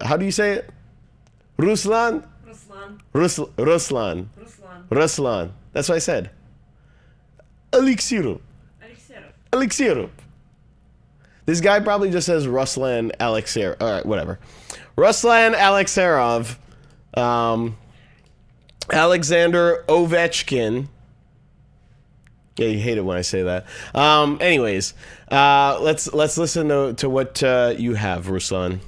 How do you say it? Ruslan? Ruslan. Ruslan. That's what I said. Elixirov. This guy probably just says Ruslan Alexerov. All right, whatever. Ruslan Alexerov. Alexander Ovechkin. Yeah, you hate it when I say that. Anyways, let's listen to what you have, Ruslan.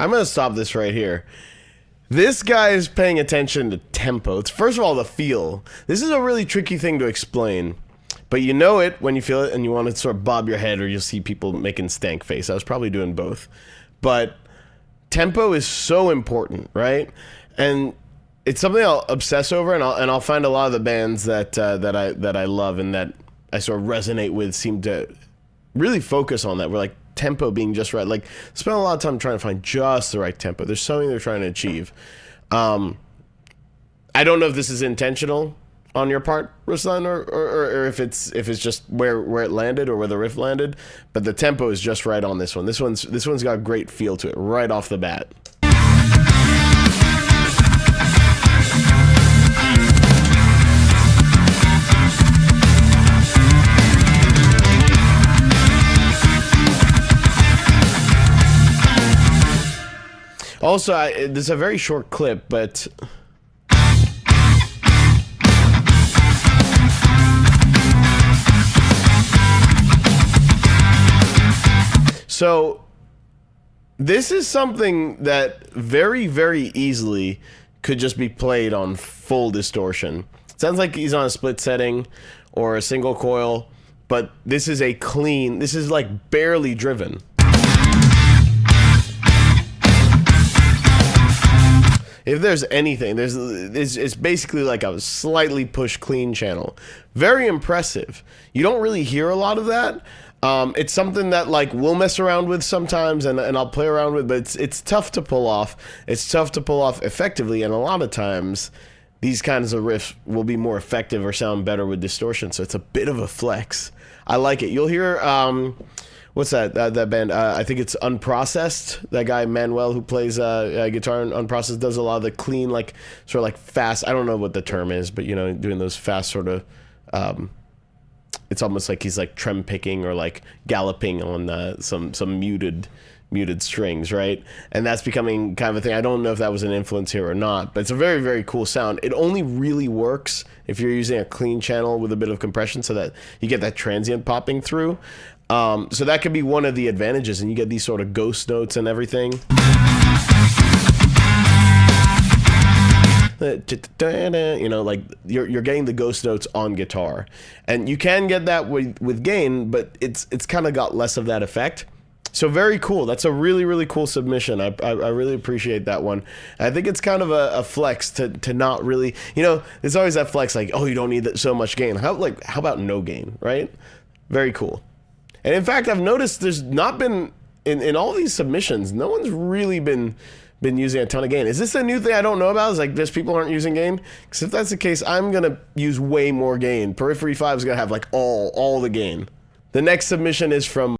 I'm going to stop this right here. This guy is paying attention to tempo. It's first of all the feel. This is a really tricky thing to explain, but you know it when you feel it and you want to sort of bob your head, or you'll see people making stank face. I was probably doing both. But tempo is so important, right? And it's something I'll obsess over, and I'll find a lot of the bands that I love and that I sort of resonate with seem to really focus on that. We're like, tempo being just right. Like, spend a lot of time trying to find just the right tempo. There's something they're trying to achieve. I don't know if this is intentional on your part, Ruslan, or if it's just where it landed or where the riff landed, but the tempo is just right on this one. This one's got a great feel to it right off the bat. Also, this is a very short clip, but so this is something that very, very easily could just be played on full distortion. It sounds like he's on a split setting or a single coil, but this is this is like barely driven. If there's anything, it's basically like a slightly pushed clean channel. Very impressive. You don't really hear a lot of that. It's something that like we'll mess around with sometimes, and I'll play around with, but it's tough to pull off. It's tough to pull off effectively, and a lot of times these kinds of riffs will be more effective or sound better with distortion. So it's a bit of a flex. I like it. You'll hear what's that band? I think it's Unprocessed. That guy Manuel who plays guitar in Unprocessed does a lot of the clean, like sort of like fast. I don't know what the term is, but you know, doing those fast sort of. It's almost like he's like trem picking or like galloping on some muted strings, right? And that's becoming kind of a thing. I don't know if that was an influence here or not, but it's a very, very cool sound. It only really works if you're using a clean channel with a bit of compression so that you get that transient popping through. So that could be one of the advantages, and you get these sort of ghost notes and everything. You know, like you're getting the ghost notes on guitar, and you can get that with gain, but it's kind of got less of that effect. So very cool. That's a really, really cool submission. I really appreciate that one. I think it's kind of a flex to not really, you know, there's always that flex like, oh, you don't need so much gain. How about no gain, right? Very cool. And in fact, I've noticed there's not been in all these submissions, no one's really been using a ton of gain. Is this a new thing I don't know about? Is like just people aren't using gain? Because if that's the case, I'm gonna use way more gain. Periphery 5 is gonna have like all the gain. The next submission is from